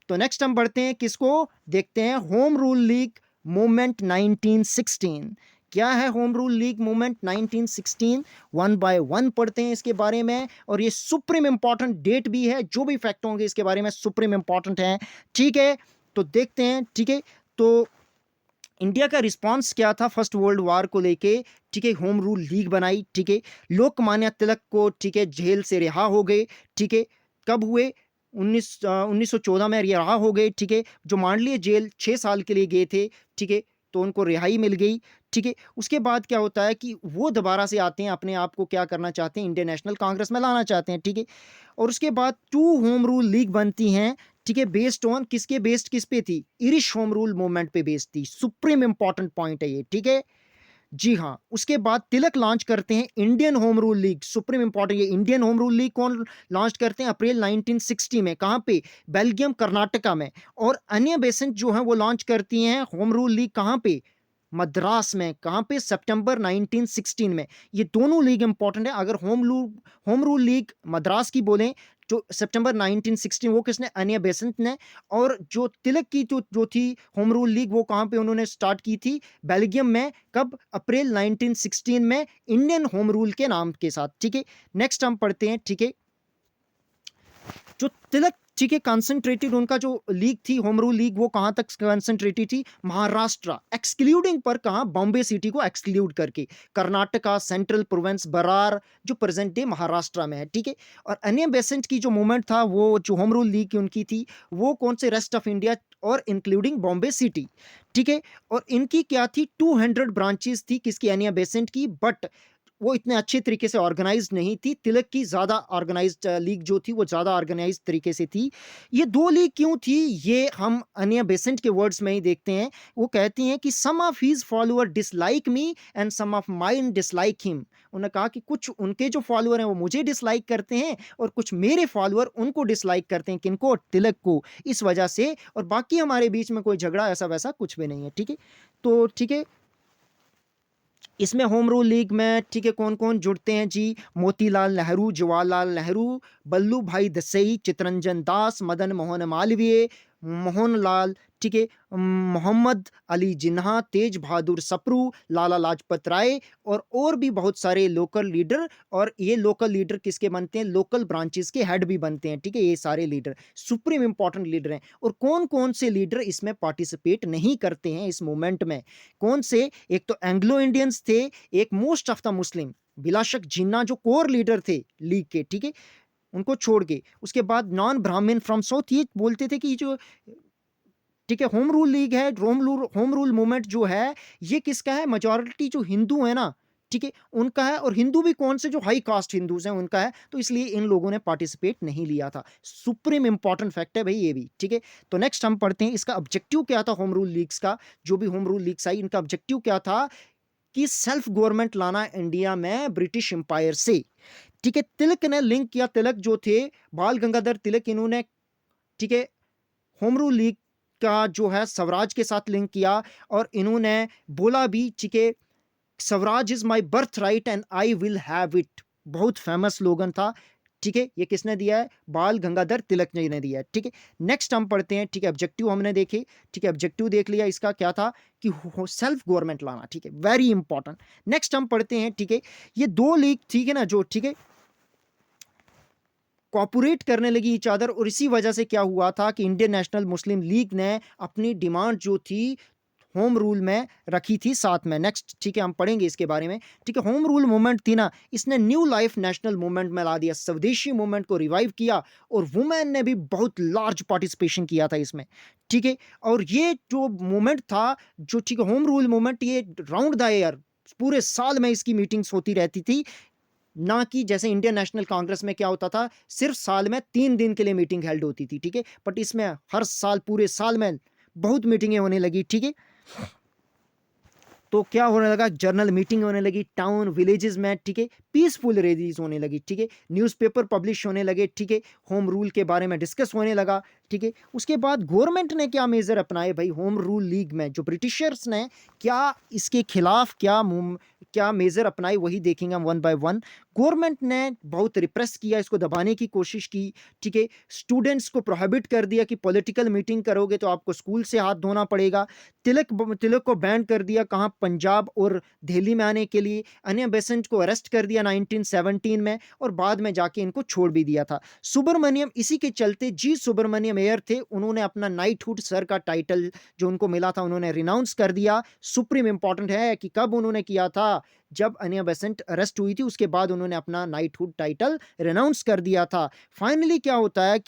तो नेक्स्ट हम बढ़ते हैं, किसको देखते हैं, होम रूल लीग मूवमेंट 1916। क्या है home rule league movement 1916, one by one पढ़ते हैं इसके बारे में, और ये सुप्रीम इंपॉर्टेंट डेट भी है, जो भी फैक्ट होंगे इसके बारे में सुप्रीम इंपॉर्टेंट है। ठीक है, तो देखते हैं। ठीक है, तो इंडिया का रिस्पांस क्या था फर्स्ट वर्ल्ड वॉर को लेके, ठीक है, होम रूल लीग बनाई। ठीक है, लोकमान्य तिलक को, ठीक है, जेल से रिहा हो गए। ठीक है, कब हुए, 1914 में रिहा हो गए। ठीक है, जो मांडलिय जेल 6 साल के लिए गए थे, ठीक है, तो उनको रिहाई मिल गई। ठीक है, उसके बाद क्या होता है कि वो दोबारा से आते हैं, अपने आप को क्या करना चाहते हैं, इंडियन नेशनल कांग्रेस में लाना चाहते हैं। ठीक है, और उसके बाद 2 होम रूल लीग बनती हैं। ठीक है, बेस्ड ऑन किसके, बेस्ड किस पे थी, इरिश होम रूल मूवमेंट पे बेस्ड थी। सुप्रीम इंपॉर्टेंट पॉइंट है ये। ठीक है, जी हाँ, उसके बाद तिलक लॉन्च करते हैं Indian home rule league, supreme important. ये इंडियन होम रूल लीग कौन लॉन्च करते हैं, अप्रैल 1960 में, कहाँ पे, बेल्जियम कर्नाटका में। और अन्य बेसेंट जो है वो लॉन्च करती हैं होम रूल लीग कहाँ पे, मद्रास में, कहाँ पे, सितंबर 1916 में। ये दोनों लीग इंपॉर्टेंट है। अगर होम रूल लीग मद्रास की बोलें, जो सितंबर 1916, वो किसने, अनिया बेसेंट ने। और जो तिलक की जो थी होम रूल लीग, वो कहाँ पे उन्होंने स्टार्ट की थी, बेल्जियम में, कब, अप्रैल 1916 में, इंडियन होम रूल के नाम के साथ। ठीक है, नेक्स्ट हम पढ़ते हैं। ठीक है, जो तिलक, ठीक है, कंसंट्रेटेड उनका जो लीग थी होम रूल लीग, वो कहां तक कंसंट्रेटेड थी, महाराष्ट्र एक्सक्लूडिंग पर, कहां, बॉम्बे सिटी को एक्सक्लूड करके, कर्नाटका, सेंट्रल प्रोविंस, बरार, जो प्रेजेंट डे महाराष्ट्र में है। ठीक है, और अन्य बेसेंट की जो मूवमेंट था, वो जो होम रूल लीग की उनकी थी, वो कौन से, रेस्ट ऑफ इंडिया और इंक्लूडिंग बॉम्बे सिटी। ठीक है, और इनकी क्या थी, 200 ब्रांचेस थी, किसकी, एनिया बेसेंट की, बट वो इतने अच्छे तरीके से ऑर्गेनाइज नहीं थी। तिलक की ज्यादा ऑर्गेनाइज्ड लीग जो थी, वो ज्यादा ऑर्गेनाइज तरीके से थी। ये दो लीग क्यों थी, ये हम अनिया बेसेंट के वर्ड्स में ही देखते हैं। वो कहती हैं कि some of his follower dislike me and some of mine dislike him. उन्होंने कहा कि कुछ उनके जो फॉलोअर हैं वो मुझे डिसलाइक करते हैं, और कुछ मेरे फॉलोअर उनको डिसलाइक करते हैं, किनको, तिलक को, इस वजह से। और बाकी हमारे बीच में कोई झगड़ा ऐसा वैसा कुछ भी नहीं है। ठीक है, तो ठीक है, इसमें होम रूल लीग में, ठीक है, कौन कौन जुड़ते हैं जी, मोतीलाल नेहरू, जवाहरलाल नेहरू, बल्लू भाई देसाई, चित्तरंजन दास, मदन मोहन मालवीय, मोहनलाल, ठीक है, मोहम्मद अली जिन्ना, तेज बहादुर सप्रू, लाला लाजपत राय, और भी बहुत सारे लोकल लीडर। और ये लोकल लीडर किसके बनते हैं, लोकल ब्रांचेस के हेड भी बनते हैं। ठीक है, ये सारे लीडर सुप्रीम इंपॉर्टेंट लीडर हैं। और कौन कौन से लीडर इसमें पार्टिसिपेट नहीं करते हैं इस मूवमेंट में, कौन से, एक तो एंग्लो इंडियंस थे, एक मोस्ट ऑफ द मुस्लिम, बिलाशक जिन्ना जो कोर लीडर थे लीग के, ठीक है, उनको छोड़ के। उसके बाद नॉन ब्राह्मण फ्रॉम साउथ, ये बोलते थे कि जो, ठीक है, होम रूल लीग है, होम रूल मूवमेंट जो है, ये किसका है, मेजॉरिटी जो हिंदू है ना, ठीक है, उनका है। और हिंदू भी कौन से, जो हाई कास्ट हिंदूज हैं उनका है। तो इसलिए इन लोगों ने पार्टिसिपेट नहीं लिया था। सुप्रीम इंपॉर्टेंट फैक्ट है भाई ये भी। ठीक है, तो नेक्स्ट हम पढ़ते हैं, इसका ऑब्जेक्टिव क्या था होम रूल लीग्स का, जो भी होम रूल लीग्स आई, इनका ऑब्जेक्टिव क्या था, कि सेल्फ गवर्नमेंट लाना इंडिया में ब्रिटिश एम्पायर से। ठीक है, तिलक ने लिंक किया, तिलक जो थे, बाल गंगाधर तिलक, इन्होंने, ठीक है, होम रूल लीग का जो है स्वराज के साथ लिंक किया और इन्होंने बोला भी, ठीक है, Swaraj is my birth right and I will have it. बहुत फेमस स्लोगन था, ठीक है। ये किसने दिया है? बाल गंगाधर तिलक जी ने दिया है, ठीक है। नेक्स्ट हम पढ़ते हैं, ठीक है, ऑब्जेक्टिव हमने देखे, ठीक है, ऑब्जेक्टिव देख लिया, इसका क्या था कि सेल्फ गवर्नमेंट लाना, ठीक है, वेरी इंपॉर्टेंट। नेक्स्ट हम पढ़ते हैं, ठीक है, ये दो लीग, ठीक है ना, जो, ठीक है, कॉपरेट करने लगी ईच अदर, और इसी वजह से क्या हुआ था कि इंडियन नेशनल मुस्लिम लीग ने अपनी डिमांड जो थी होम रूल में रखी थी साथ में। नेक्स्ट, ठीक है, हम पढ़ेंगे इसके बारे में, ठीक है। होम रूल मूवमेंट थी ना, इसने न्यू लाइफ नेशनल मूवमेंट में ला दिया, स्वदेशी मूवमेंट को रिवाइव किया, और वुमेन ने भी बहुत लार्ज पार्टिसिपेशन किया था इसमें, ठीक है। और ये जो मूवमेंट था, जो, ठीक है, होम रूल मूवमेंट, ये राउंड द ईयर पूरे साल में इसकी मीटिंग्स होती रहती थी, ना कि जैसे इंडियन नेशनल कांग्रेस में क्या होता था, सिर्फ साल में 3 दिन के लिए मीटिंग हेल्ड होती थी, ठीक है। बट इसमें हर साल, पूरे साल में बहुत मीटिंगें होने लगी, ठीक है। तो क्या होने लगा, जर्नल मीटिंग होने लगी टाउन विलेजेस में, ठीक है, पीसफुल रैलीज होने लगी, ठीक है, न्यूज़पेपर पब्लिश होने लगे, ठीक है, होम रूल के बारे में डिस्कस होने लगा, ठीक है। उसके बाद गवर्नमेंट ने क्या मेजर अपनाए भाई, होम रूल लीग में जो ब्रिटिशर्स ने क्या इसके खिलाफ क्या मेजर अपनाए, वही देखेंगे हम वन बाय वन। गवर्नमेंट ने बहुत रिप्रेस किया, इसको दबाने की कोशिश की, ठीक है। स्टूडेंट्स को प्रोहिबिट कर दिया कि पॉलिटिकल मीटिंग करोगे तो आपको स्कूल से हाथ धोना पड़ेगा। तिलक को बैन कर दिया, कहाँ, पंजाब और दिल्ली में आने के लिए। अनिया बेसेंट को अरेस्ट कर दिया 1917 में, और बाद में जाके इनको छोड़ भी दिया था। सुब्रमण्यम, इसी के चलते जी सुब्रमण्यम अय्यर थे, उन्होंने अपना नाइटहुड सर का टाइटल जो उनको मिला था उन्होंने रिनाउंस कर दिया। सुप्रीम इंपॉर्टेंट है कि कब उन्होंने किया था, जब अनिया बेसेंट अरेस्ट हुई थी, उसके बाद उन्होंने अपना नाइटहुड टाइटल रिनाउंस कर दिया था। फाइनली क्या होता है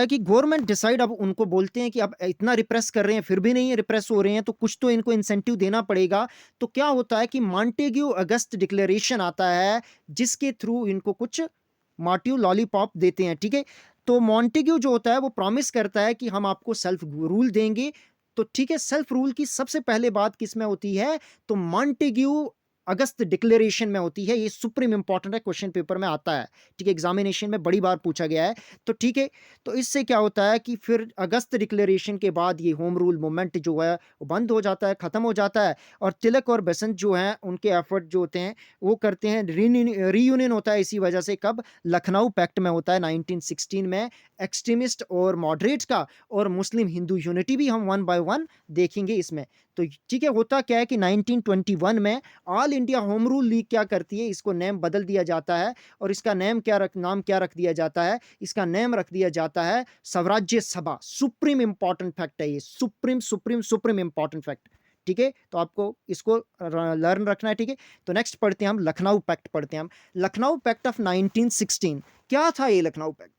कि गवर्नमेंट डिसाइड, अब उनको बोलते हैं कि अब इतना रिप्रेस कर रहे हैं फिर भी नहीं रिप्रेस हो रहे हैं, तो कुछ तो इनको इंसेंटिव देना पड़ेगा। तो क्या होता है कि मॉन्टेग्यू अगस्त डिक्लेरेशन आता है, जिसके थ्रू इनको कुछ मार्टिव लॉलीपॉप देते हैं, ठीक है। तो मॉन्टेग्यू जो होता है वो प्रॉमिस करता है कि हम आपको सेल्फ रूल देंगे। तो ठीक है, सेल्फ रूल की सबसे पहले बात किस में होती है, तो मॉन्टेग्यू अगस्त डिक्लेरेशन में होती है। ये सुप्रीम इंपॉर्टेंट है, क्वेश्चन पेपर में आता है, ठीक है, एग्जामिनेशन में बड़ी बार पूछा गया है। तो ठीक है, तो इससे क्या होता है कि फिर अगस्त डिक्लेरेशन के बाद ये होम रूल मूवमेंट जो है वो बंद हो जाता है, खत्म हो जाता है। और तिलक और बेसेंट जो हैं उनके एफर्ट जो होते हैं वो करते हैं, रीयूनियन होता है इसी वजह से, कब, लखनऊ पैक्ट में होता है 1916 में, एक्सट्रीमिस्ट और मॉडरेट का, और मुस्लिम हिंदू यूनिटी भी हम वन बाय वन देखेंगे इसमें। तो ठीक है, होता क्या है कि 1921 में all India home rule league क्या करती है, इसको नेम बदल दिया जाता है, और इसका नाम क्या रख दिया जाता है, इसका नेम रख दिया जाता है स्वराज्य सभा। सुप्रीम इंपॉर्टेंट फैक्ट है ये, supreme supreme supreme important fact, ठीक है। तो आपको इसको लर्न रखना है, ठीक है। तो नेक्स्ट पढ़ते हैं हम, लखनऊ पैक्ट पढ़ते हैं हम। लखनऊ पैक्ट ऑफ 1916, क्या था ये Lucknow pact,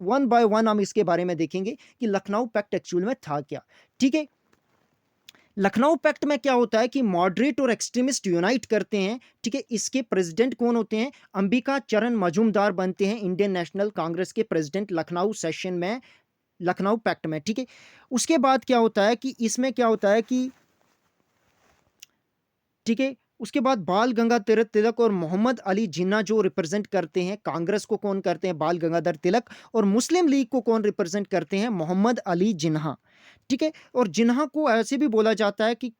one by one हम इसके बारे में देखेंगे कि लखनऊ पैक्ट एक्चुअल में था क्या, ठीक है। लखनऊ पैक्ट में क्या होता है कि मॉडरेट और एक्सट्रीमिस्ट यूनाइट करते हैं, ठीक है। इसके प्रेसिडेंट कौन होते हैं, अंबिका चरण मजूमदार बनते हैं इंडियन नेशनल कांग्रेस के प्रेसिडेंट लखनऊ सेशन में, लखनऊ पैक्ट में, ठीक है। उसके बाद क्या होता है कि इसमें क्या होता है कि, ठीक है, उसके बाद बाल गंगाधर तिलक और मोहम्मद अली जिन्ना जो रिप्रेजेंट करते हैं कांग्रेस को, कौन करते हैं, बाल गंगाधर तिलक, और मुस्लिम लीग को कौन रिप्रेजेंट करते हैं, मोहम्मद अली जिन्हा, ठीक है। और जिन्हा को ऐसे भी बोला जाता है कि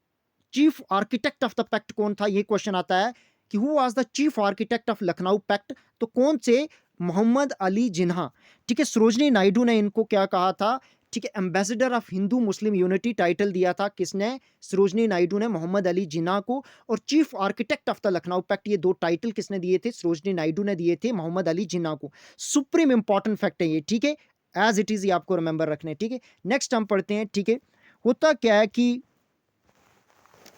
chief architect of the pact कौन था, ये क्वेश्चन आता है कि who was the chief architect of Lucknow pact, तो कौन से, मोहम्मद अली जिन्हा, ठीक है। सरोजनी नायडू ने इनको क्या कहा था, ठीक है, ambassador of Hindu Muslim unity title दिया था, किसने, सरोजनी नायडू ने मोहम्मद अली जिन्ना को। और chief architect of the Lucknow pact, ये दो टाइटल किसने दिए थे, सरोजनी नायडू ने दिए थे मोहम्मद अली जिन्ना को। सुप्रीम इंपॉर्टेंट फैक्ट है ये, ठीक है, एज इट इज, ये आपको रिमेंबर रखने, ठीक है। नेक्स्ट हम पढ़ते हैं, ठीक है। होता क्या है कि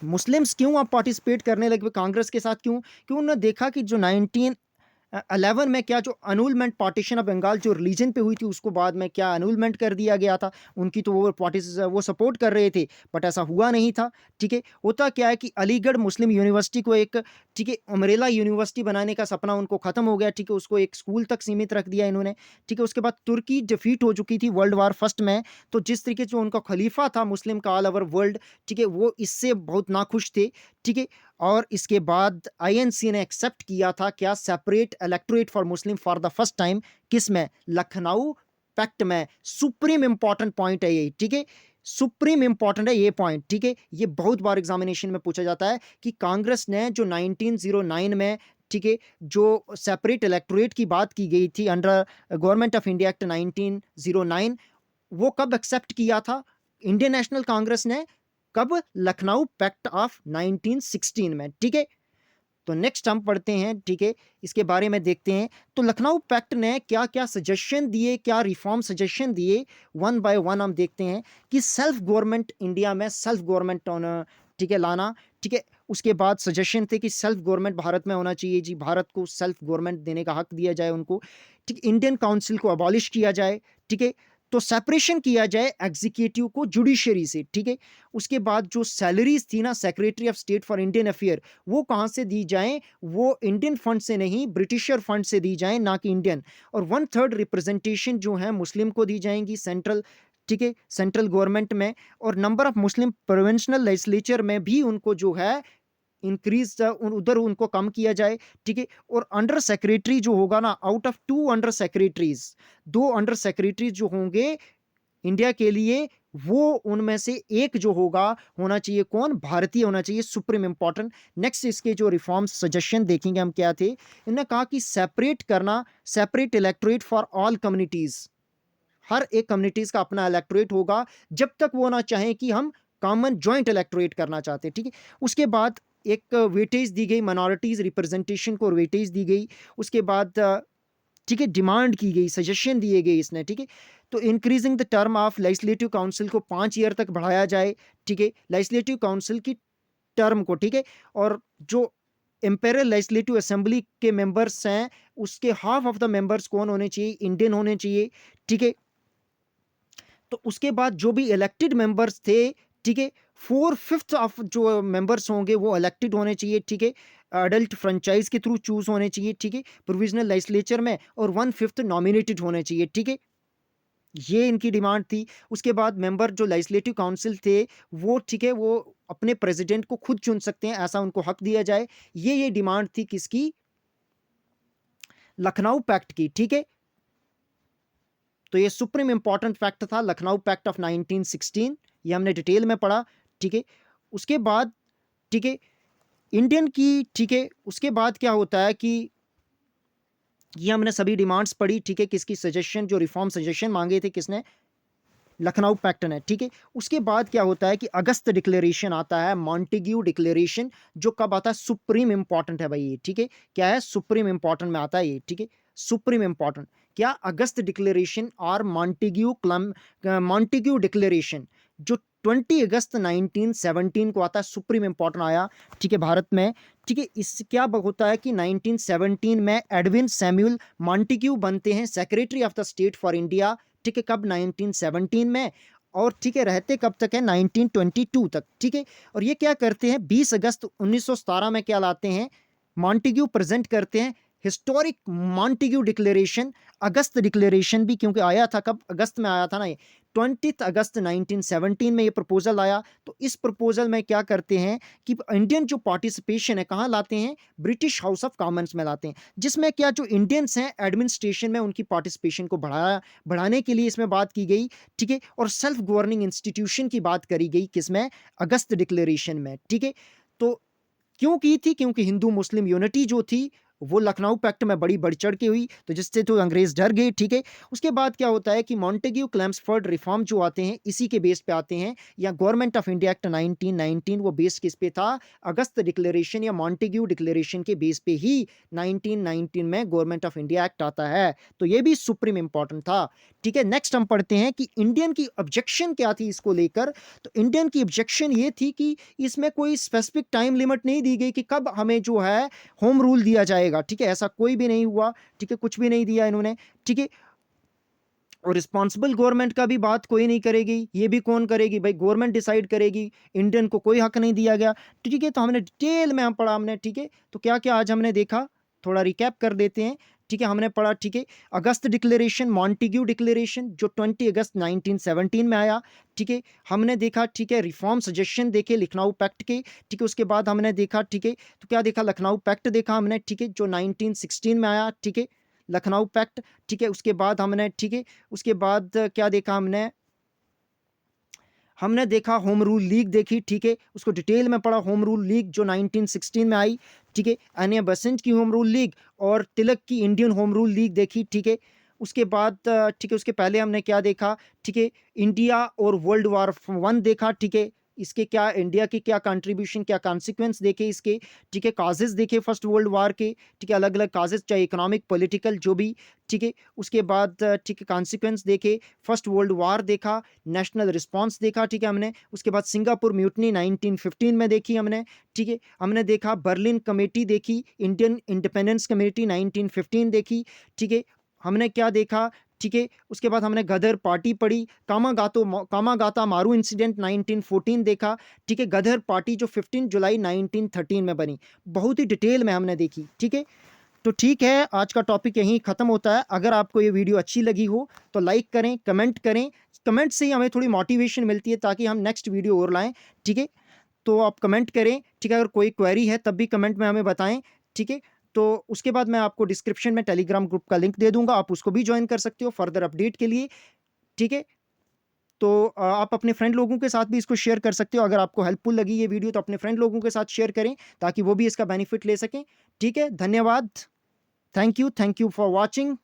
मुस्लिम्स क्यों आप पार्टिसिपेट करने लगे कांग्रेस के साथ, क्यों उन्होंने देखा कि जो 1911 में क्या, जो अनूलमेंट पार्टीशन ऑफ बंगाल जो रिलीजन पे हुई थी, उसको बाद में क्या अनूलमेंट कर दिया गया था। उनकी तो वो पार्टीज वो सपोर्ट कर रहे थे, बट ऐसा हुआ नहीं था, ठीक है। होता क्या है कि अलीगढ़ मुस्लिम यूनिवर्सिटी को एक, ठीक है, अमरेला यूनिवर्सिटी बनाने का सपना उनको खत्म हो गया, ठीक है, उसको एक स्कूल तक सीमित रख दिया इन्होंने, ठीक है। उसके बाद तुर्की डिफीट हो चुकी थी वर्ल्ड वार फर्स्ट में, तो जिस तरीके से जो उनका खलीफा था मुस्लिम का ऑल ओवर वर्ल्ड, ठीक है, वो इससे बहुत नाखुश थे, ठीक है। और इसके बाद आईएनसी ने एक्सेप्ट किया था क्या, separate electorate for Muslim for the first time, किस में, लखनऊ पैक्ट में सुप्रीम इंपॉर्टेंट पॉइंट है ये, ठीक है, सुप्रीम इंपॉर्टेंट है ये पॉइंट, ठीक है। ये बहुत बार एग्जामिनेशन में पूछा जाता है कि कांग्रेस ने जो 1909 में, ठीक है, जो सेपरेट इलेक्टोरेट की बात की गई थी under government of India act 1909, वो कब एक्सेप्ट किया था इंडियन नेशनल कांग्रेस ने? कब? लखनऊ पैक्ट ऑफ 1916 में, ठीक है। तो नेक्स्ट हम पढ़ते हैं, ठीक है, इसके बारे में देखते हैं। तो लखनऊ पैक्ट ने क्या क्या सजेशन दिए, क्या रिफॉर्म सजेशन दिए, वन बाय वन हम देखते हैं कि सेल्फ गवर्नमेंट इंडिया में, सेल्फ गवर्नमेंट होना, ठीक है, लाना, ठीक है। उसके बाद सजेशन थे कि सेल्फ गवर्नमेंट भारत में होना चाहिए जी, भारत को सेल्फ गवर्नमेंट देने का हक दिया जाए उनको, ठीक, इंडियन काउंसिल को अबॉलिश किया जाए, ठीक है, तो सेपरेशन किया जाए एग्जीक्यूटिव को जुडिशरी से, ठीक है। उसके बाद जो सैलरीज थी ना secretary of state for Indian affair, वो कहाँ से दी जाएं? वो इंडियन फंड से नहीं, ब्रिटिशर फंड से दी जाएं, ना कि इंडियन। और 1/3 रिप्रेजेंटेशन जो है मुस्लिम को दी जाएंगी सेंट्रल, ठीक है, सेंट्रल गवर्नमेंट में। और number of Muslim provincial legislature में भी उनको जो है इंक्रीज, उधर उनको कम किया जाए, ठीक है। और अंडर सेक्रेटरी जो होगा ना, out of 2 under secretaries, 2 under secretaries जो होंगे इंडिया के लिए, वो उनमें से एक जो होगा होना चाहिए कौन? भारतीय होना चाहिए, सुप्रीम इंपॉर्टेंट। नेक्स्ट इसके जो रिफॉर्म सजेशन देखेंगे हम क्या थे। इन्होंने कहा कि सेपरेट करना, separate electorate for all communities, हर एक कम्युनिटीज का अपना इलेक्टोरेट होगा, जब तक वो ना चाहें कि हम कॉमन ज्वाइंट इलेक्टोरेट करना चाहते हैं, ठीक है। उसके बाद एक वेटेज दी गई माइनॉरिटीज रिप्रेजेंटेशन को, वेटेज दी गई। उसके बाद ठीक है, डिमांड की गई, सजेशन दिए गए इसने, ठीक है। तो increasing the term of legislative council को 5 ईयर तक बढ़ाया जाए, ठीक है, लेजिस्लेटिव काउंसिल की टर्म को, ठीक है। और जो इंपेरियल लेजिस्लेटिव असेंबली के मेंबर्स हैं, उसके हाफ ऑफ द मेंबर्स कौन होने चाहिए? इंडियन होने चाहिए, ठीक है। तो उसके बाद जो भी इलेक्टेड मेंबर्स थे, ठीक है, 4/5 ऑफ जो मेंबर्स होंगे वो इलेक्टेड होने चाहिए, ठीक है, अडल्ट फ्रेंचाइज के थ्रू चूज होने चाहिए, ठीक है, प्रोविजनल लेजिस्लेचर में। और 1/5 नॉमिनेटेड होने चाहिए, ठीक है। ये इनकी डिमांड थी। उसके बाद मेंबर जो लेजिस्लेटिव काउंसिल थे वो, ठीक है, वो अपने प्रेसिडेंट को खुद चुन सकते हैं, ऐसा उनको हक दिया जाए। ये डिमांड थी किसकी? लखनऊ पैक्ट की, ठीक है। तो ये सुप्रीम इंपॉर्टेंट फैक्ट था लखनऊ पैक्ट ऑफ 1916, ये हमने डिटेल में पढ़ा, ठीक है। उसके बाद, ठीक है, इंडियन की, ठीक है, उसके बाद क्या होता है कि ये हमने सभी डिमांड्स पढ़ी, ठीक है, किसकी सजेशन, जो रिफॉर्म सजेशन मांगे थे किसने? लखनऊ पैक्ट ने, ठीक है। उसके बाद क्या होता है कि अगस्त डिक्लेरेशन आता है, मॉन्टेग्यू डिक्लेरेशन, जो कब आता है? सुप्रीम इंपॉर्टेंट है भाई ये, ठीक है, क्या है? सुप्रीम इंपॉर्टेंट में आता है ये, ठीक है, सुप्रीम इंपॉर्टेंट। क्या? अगस्त डिक्लेरेशन और मॉन्टेग्यू डिक्लेरेशन, जो 20 अगस्त 1917 को आता है, सुप्रीम इंपॉर्टेंट आया, ठीक है, भारत में, ठीक है। इससे क्या होता है कि 1917 में एडविन सैमुअल मॉन्टेग्यू बनते हैं secretary of the state for India, ठीक है, कब? 1917 में। और ठीक है, रहते कब तक है? 1922 तक, ठीक है। और ये क्या करते हैं? 20 अगस्त 1917 में क्या लाते हैं? मॉन्टेग्यू प्रेजेंट करते हैं हिस्टोरिक मॉन्टेग्यू डिक्लेरेशन, अगस्त डिक्लेरेशन भी, क्योंकि आया था कब? अगस्त में आया था ना ये, 20 अगस्त 1917 में ये प्रपोजल आया। तो इस प्रपोजल में क्या करते हैं कि इंडियन जो पार्टिसिपेशन है कहाँ लाते हैं? ब्रिटिश हाउस ऑफ कॉमन्स में लाते हैं, जिसमें क्या जो इंडियंस हैं एडमिनिस्ट्रेशन में उनकी पार्टिसिपेशन को बढ़ाने के लिए इसमें बात की गई, ठीक है। और सेल्फ गवर्निंग इंस्टीट्यूशन की बात करी गई किसमें? अगस्त डिक्लेरेशन में, ठीक है। तो क्यों की थी? क्योंकि हिंदू मुस्लिम यूनिटी जो थी वो लखनऊ पैक्ट में बड़ी बढ़ चढ़ के हुई, तो जिससे तो अंग्रेज डर गए, ठीक है। उसके बाद क्या होता है कि मॉन्टेग्यू क्लेम्सफोर्ड रिफॉर्म जो आते हैं इसी के बेस पे आते हैं, या गवर्नमेंट ऑफ इंडिया एक्ट 1919 वो बेस किस पे था? अगस्त डिक्लेरेशन या मॉन्टेग्यू डिक्लेरेशन के बेस पे ही 1919 में गवर्नमेंट ऑफ इंडिया एक्ट आता है। तो ये भी सुप्रीम इंपॉर्टेंट था, ठीक है। नेक्स्ट हम पढ़ते हैं कि इंडियन की ऑब्जेक्शन क्या थी इसको लेकर। तो इंडियन की ऑब्जेक्शन ये थी कि इसमें कोई स्पेसिफिक टाइम लिमिट नहीं दी गई कि कब हमें जो है होम रूल दिया जाएगा, ठीक है, ऐसा कोई भी नहीं हुआ, ठीक है, कुछ भी नहीं दिया इन्होंने, ठीक है। और रिस्पॉन्सिबल गवर्नमेंट का भी बात कोई नहीं करेगी, ये भी कौन करेगी भाई? गवर्नमेंट डिसाइड करेगी, इंडियन को कोई हक नहीं दिया गया, ठीक है। तो हमने डिटेल में हम पढ़ा हमने, ठीक है। तो क्या क्या आज हमने देखा, थोड़ा रिकैप कर देते हैं, ठीक है। हमने पढ़ा, ठीक है, अगस्त डिक्लेरेशन, मॉन्टेग्यू डिक्लेरेशन जो 20 अगस्त 1917 में आया, ठीक है। हमने देखा, ठीक है, रिफॉर्म सजेशन देखे लखनऊ पैक्ट के, ठीक है। उसके बाद हमने देखा, ठीक है, तो क्या देखा? लखनऊ पैक्ट देखा हमने, ठीक है, जो 1916 में आया, ठीक है, लखनऊ पैक्ट, ठीक है। उसके बाद हमने, ठीक है, उसके बाद क्या देखा हमने, हमने देखा होम रूल लीग देखी, ठीक है, उसको डिटेल में पढ़ा। होम रूल लीग जो 1916 में आई, ठीक है, एन ए बेसेंट की होम रूल लीग और तिलक की इंडियन होम रूल लीग देखी, ठीक है। उसके बाद ठीक है, उसके पहले हमने क्या देखा, ठीक है, इंडिया और वर्ल्ड वार वन देखा, ठीक है, इसके क्या, इंडिया की क्या कंट्रीब्यूशन, क्या कॉन्सिक्वेंस देखे इसके, ठीक है, काजेज देखे फर्स्ट वर्ल्ड वार के, ठीक है, अलग अलग काजेज, चाहे इकोनॉमिक, पॉलिटिकल, जो भी, ठीक है। उसके बाद ठीक है, कॉन्सिक्वेंस देखे, फर्स्ट वर्ल्ड वार देखा, नेशनल रिस्पांस देखा, ठीक है हमने। उसके बाद सिंगापुर म्यूटनी 1915 में देखी हमने, ठीक है। हमने देखा बर्लिन कमेटी देखी, इंडियन इंडिपेंडेंस कमेटी 1915 देखी, ठीक है। हमने क्या देखा, ठीक है, उसके बाद हमने गदर पार्टी पढ़ी, कामागाता मारू इंसिडेंट 1914 देखा, ठीक है। गदर पार्टी जो 15 जुलाई 1913 में बनी, बहुत ही डिटेल में हमने देखी, ठीक है। तो ठीक है, आज का टॉपिक यहीं ख़त्म होता है। अगर आपको ये वीडियो अच्छी लगी हो तो लाइक करें, कमेंट करें। कमेंट से ही हमें थोड़ी मोटिवेशन मिलती है ताकि हम नेक्स्ट वीडियो और लाएं, ठीक है। तो आप कमेंट करें, ठीक है। अगर कोई क्वेरी है तब भी कमेंट में हमें बताएं, ठीक है। तो उसके बाद मैं आपको डिस्क्रिप्शन में टेलीग्राम ग्रुप का लिंक दे दूंगा, आप उसको भी ज्वाइन कर सकते हो फर्दर अपडेट के लिए, ठीक है। तो आप अपने फ्रेंड लोगों के साथ भी इसको शेयर कर सकते हो। अगर आपको हेल्पफुल लगी ये वीडियो तो अपने फ्रेंड लोगों के साथ शेयर करें ताकि वो भी इसका बेनिफिट ले सकें, ठीक है। धन्यवाद। Thank you for watching.